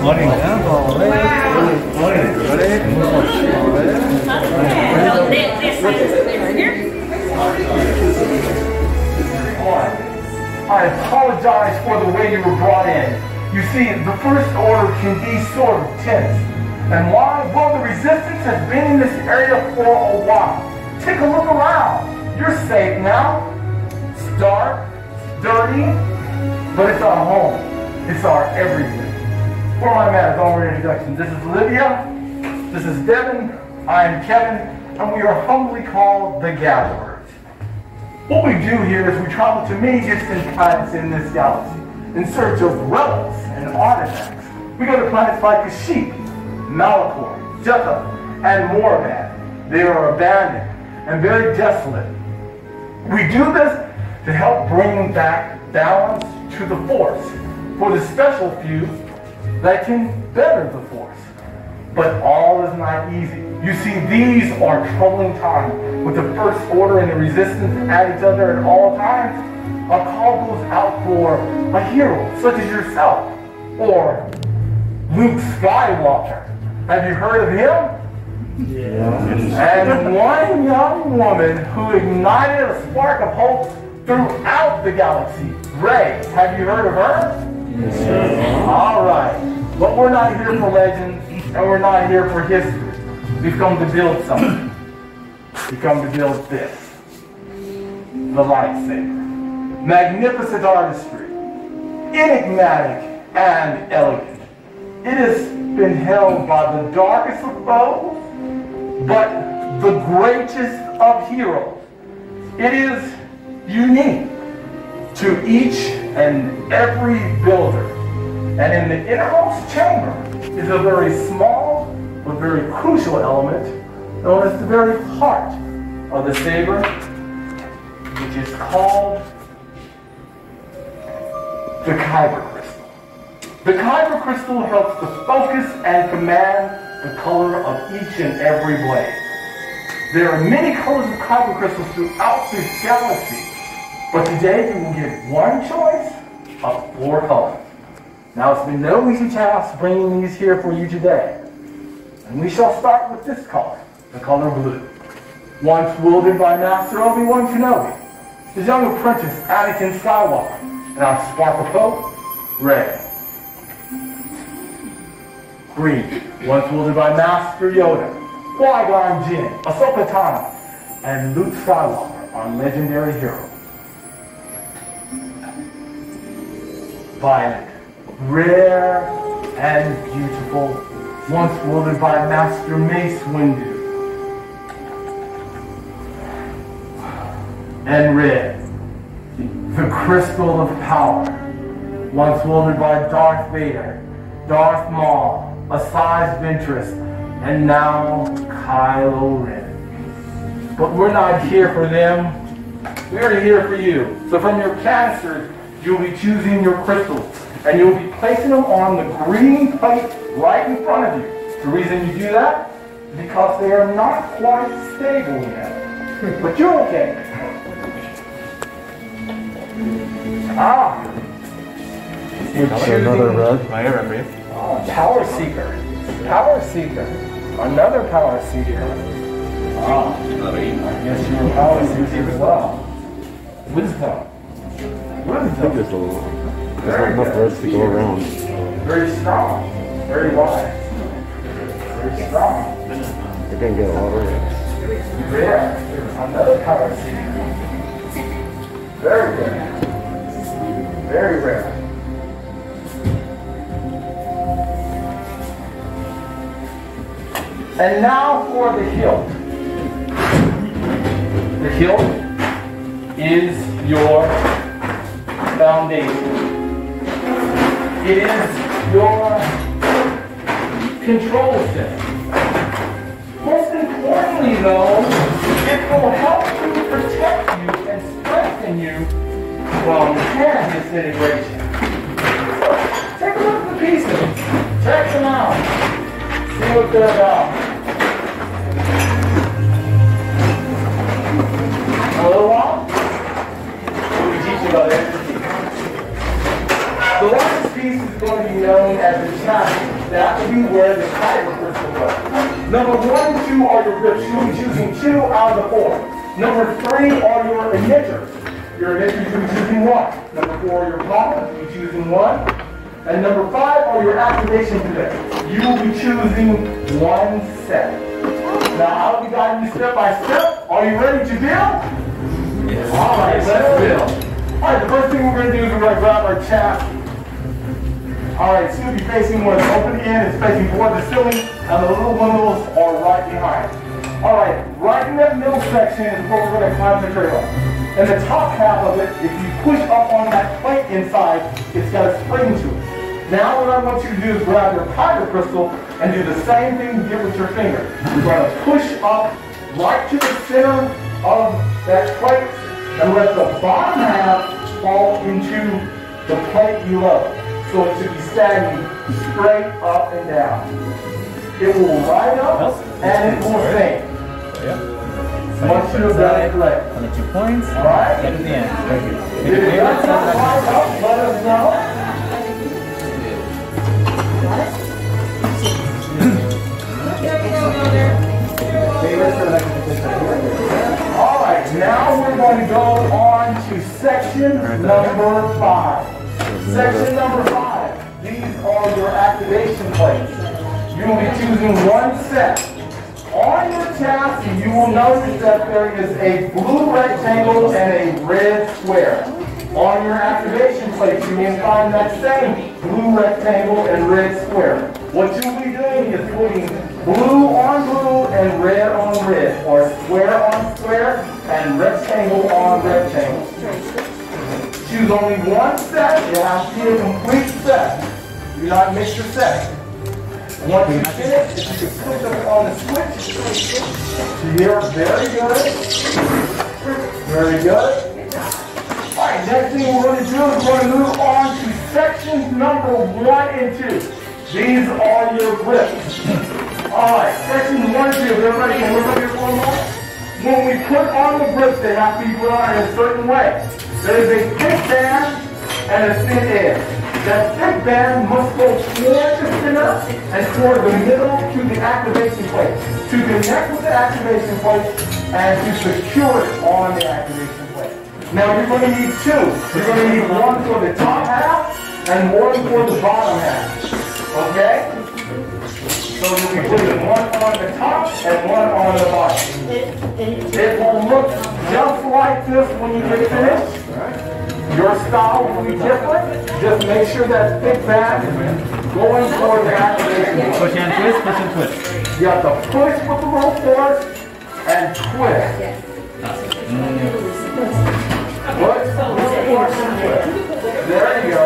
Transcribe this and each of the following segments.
I apologize for the way you were brought in. You see, the First Order can be sort of tense. And why? Well, the Resistance has been in this area for a while. Take a look around. You're safe now. It's dark, it's dirty, but it's our home. It's our everything. For my manners, all introductions. This is Lydia. This is Devin. I am Kevin, and we are humbly called the Gatherers. What we do here is we travel to many distant planets in this galaxy in search of relics and artifacts. We go to planets like Kashyyyk, Malachor, Jutha, and Moraband. They are abandoned and very desolate. We do this to help bring back balance to the Force for the special few that can better the Force. But all is not easy. You see, these are troubling times with the First Order and the Resistance at each other at all times. A call goes out for a hero such as yourself, or Luke Skywalker. Have you heard of him? Yeah. And one young woman who ignited a spark of hope throughout the galaxy, Rey. Have you heard of her? Yeah. All right. But we're not here for legends, and we're not here for history. We've come to build something. We've come to build this. The lightsaber. Magnificent artistry. Enigmatic and elegant. It has been held by the darkest of foes, but the greatest of heroes. It is unique to each and every builder. And in the innermost chamber is a very small but very crucial element known as the very heart of the saber, which is called the Kyber crystal. The Kyber crystal helps to focus and command the color of each and every blade. There are many colors of Kyber crystals throughout this galaxy, but today you will get one choice of 4 colors. Now, it's been no easy task bringing these here for you today. And we shall start with this color, the color blue. Once wielded by Master Obi-Wan Kenobi, his young apprentice Anakin Skywalker, and our spark of hope, Rey. Green, once wielded by Master Yoda, Qui-Gon Jinn, Ahsoka Tano, and Luke Skywalker, our legendary hero. Violet, rare and beautiful, once wielded by Master Mace Windu. And red, the crystal of power, once wielded by Darth Vader, Darth Maul, Asajj Ventress, and now Kylo Ren. But we're not here for them, we're here for you. So from your canisters, you'll be choosing your crystals, and you'll be placing them on the green plate right in front of you. The reason you do that is because they are not quite stable yet. But you're okay. Ah. Another red. My red. Power Seeker. Power Seeker. Another Power Seeker. Ah. I guess you're a Power Seeker as well. Wisdom. I think there's not enough reds to go around. Very strong. Very wise. Very strong. They're going to get a lot of reds. Rare. Another Power Seeker. Very rare. Very rare. And now for the hilt. The hilt is your foundation. It is your control system. Most importantly, though, it will help to protect you and strengthen you from hand disintegration. Take a look at the pieces. Check them out. See what they're about. A little while, we'll be teaching about expertise. The last piece is going to be known at the chassis, that will be where the tiger crystal goes. Number 1 and 2 are your grips. You'll be choosing 2 out of the 4. Number 3 are your emitters. Your emitters, you'll be choosing 1. Number 4 are your pommels, you'll be choosing 1. And number 5 are your activation pivots. You will be choosing 1 set. Now I'll be guiding you step by step. Are you ready to build? Yes. All right, let's build. All right, the first thing we're going to do is we're going to grab our chassis. All right, so you'll be facing where the open end is facing toward the ceiling, and the little windows are right behind. All right, right in that middle section is where we're going to concentrate on. In the top half of it, if you push up on that plate inside, it's got a spring to it. Now what I want you to do is grab your tiger crystal and do the same thing you did with your finger. You're going to push up right to the center of that plate and let the bottom half fall into the plate below. So it should be standing straight up and down. It will ride up and it will sink. Once you've done it correct. On the 2 points. All right. And in the end. Right here. If it does not ride up, let us know. All right, now we're going to go on to section number 5. Section number 5. These are your activation plates. You will be choosing 1 set. On your chassis, you will notice that there is a blue rectangle and a red square. On your activation plate, you will find that same blue rectangle and red square. What you'll be doing is putting blue on blue and red on red, or square on square and rectangle on rectangle. Choose only 1 set. It has to be a complete set. Do not mix your set. Once you finish, if you can push up on the switch to here, very good. Very good. All right, next thing we're going to do is we're going to move on to sections number 1 and 2. These are your grips. All right, sections 1 and 2. Everybody can look up here for a moment. When we put on the grips, they have to be put on in a certain way. There is a thick band and a thin edge. That thick band must go toward the center and toward the middle to the activation plate. To connect with the activation plate and to secure it on the activation plate. Now you're going to need 2. You're going to need 1 for the top half and 1 for the bottom half. Okay? So you'll be putting 1 on the top and 1 on the bottom. It will look just like this when you get finished. Your style will be different. Just make sure that thick band is going toward the activation. Push and twist, push and twist. You have to push with a little force and twist. Push, force, and twist. There you go.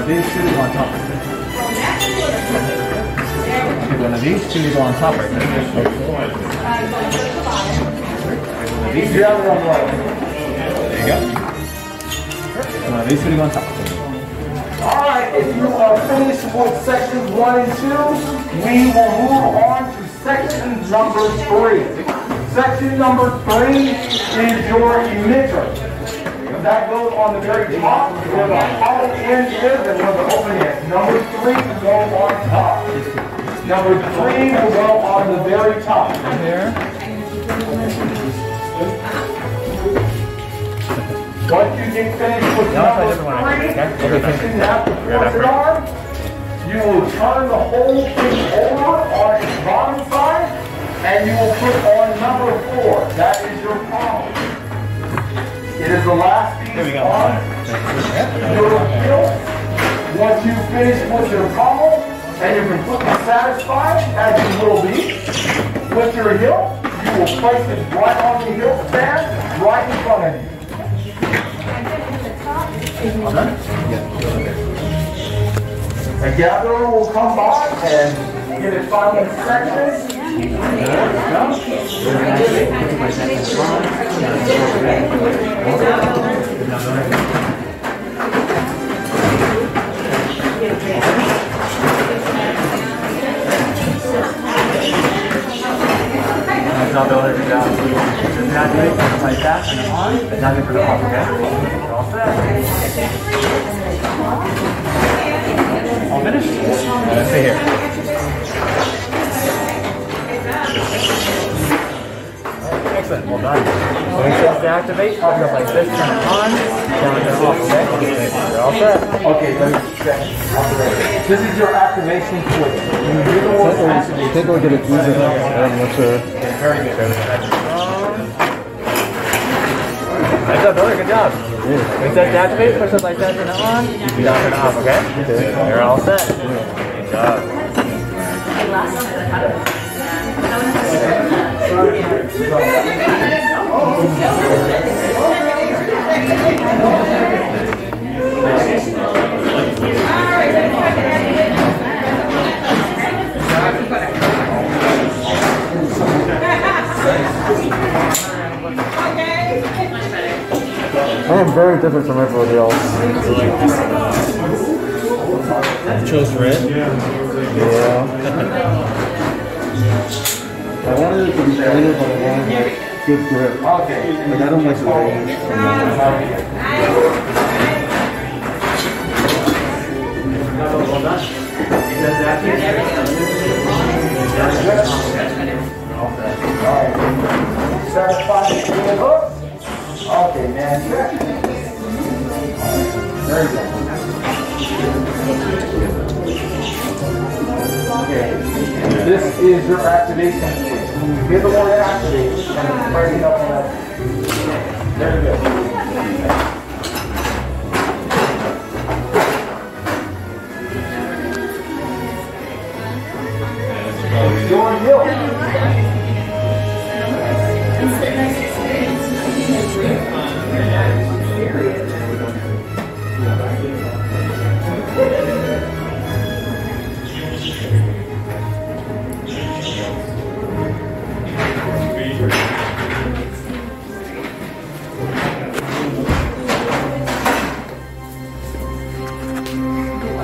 These 2 go on top. One of these 2 go on top right there. These 2 have one right. There you go. One of these 2 go on top. Alright, if you are finished with sections 1 and 2, we will move on to section number 3. Section number 3 is your emitter. That goes on the very top where the hollow end is and where the open end. Number 3 will go on top. Number 3 will go on the very top. Here. Once you get finished with number 3, you shouldn't have to force it on. You will turn the whole thing over on its bottom side, and you will put on number 4. That is your pommel. It is the last piece on your hilt. Once you finish with your pommel, and you're completely satisfied, as you will be, with your hilt, you will place it right on the hilt stand, right in front of you. A gatherer will come by and get its final inspection. Not building it down. activate something like that, and on, and now for the off, okay? You're all set. All finished? Let's see here. Excellent, well done. When it says to activate, pop it up like this, turn it on, turn it off, okay? You're all set. Okay, let me check. This is your activation switch. Take a look at it. I'm not sure. Very good. Nice job, brother. Good job. When it says to activate, push it like that, turn it on, down, turn it off, okay? You're all set. Good job. I am very different from everybody else. You chose red? Yeah. I wanted it to be cleaner, but I wanted like good grip. Okay. Like I don't like the range. Well done. Satisfied with the hook? Okay, man. Very good. Okay. This is your activation switch. When you hear the word activate, and it's breaking up on that. Very good. Your hill.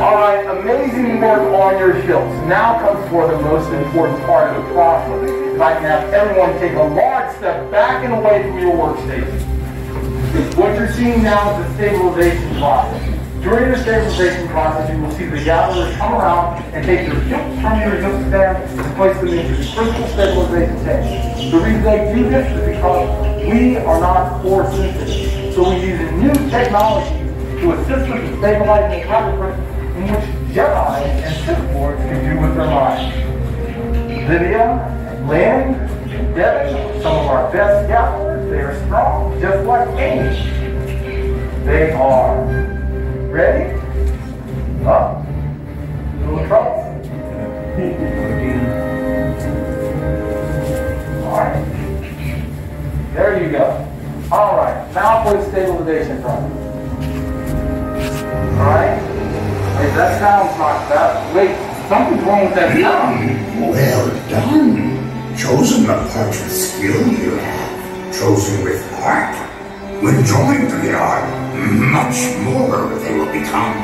Alright, amazing work on your hilts. Now comes for the most important part of the process. If I can have everyone take a large step back and away from your workstation. What you're seeing now is the stabilization process. During the stabilization process, you will see the gatherers come around and take your hilts from your hilt stand and place them into the crystal stabilization tank. The reason they do this is because we are not force sensitive. So we use a new technology to assist us in stabilizing the counterprint in which Jedi and Sith Lords can do with their lives. Lydia, Lynn, and Devin, some of our best gatherers, they are strong, just like Amy. They are ready? Up. Little trouble? Alright. There you go. Alright, now for the stabilization process. Alright? Hey, that sound's not bad. Wait, something's wrong with that sound. Well done. Chosen the part of skill you have. Chosen with heart. When joined to the art, much more they will become.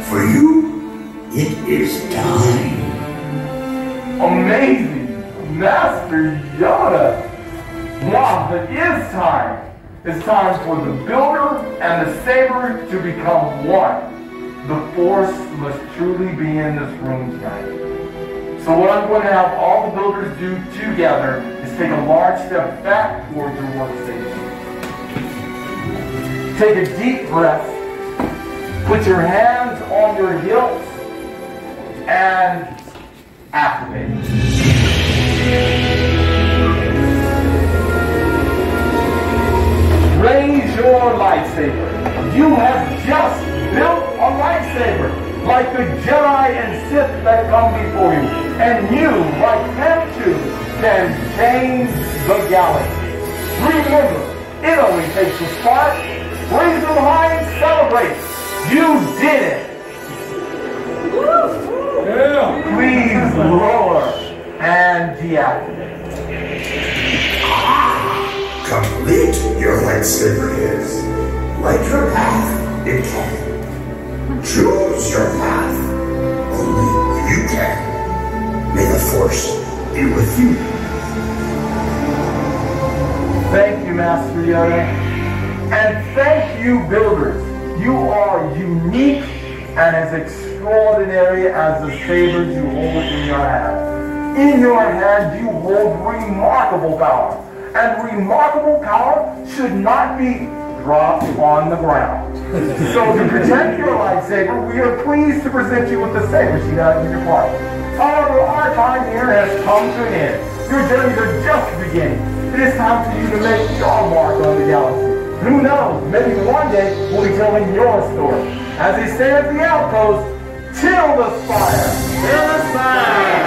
For you, it is time. Amazing! Master Yoda! Wow, it is time! It's time for the builder and the saber to become one. The Force must truly be in this room tonight. So what I'm going to have all the builders do together is take a large step back towards your workstation. Take a deep breath. Put your hands on your hilts and activate. Raise your lightsaber. You have just built a lightsaber, like the Jedi and Sith that come before you. And you, like them too, can change the galaxy. Remember, it only takes a spark. Raise them high and celebrate. You did it. Yeah. Please lower and deactivate. Complete your lightsaber is. Light your path, it can. Choose your path. Only you can. May the Force be with you. Thank Master Yoda. And thank you, builders. You are unique and as extraordinary as the sabers you hold in your hand. In your hand, you hold remarkable power. And remarkable power should not be dropped on the ground. So to protect your lightsaber, we are pleased to present you with the saber she has in your part. However, our time here has come to an end. Your journeys are just beginning. It is time for you to make your mark on the galaxy. Who knows, maybe one day we'll be telling your story. As they say at the outpost, till the spire. Till the spire.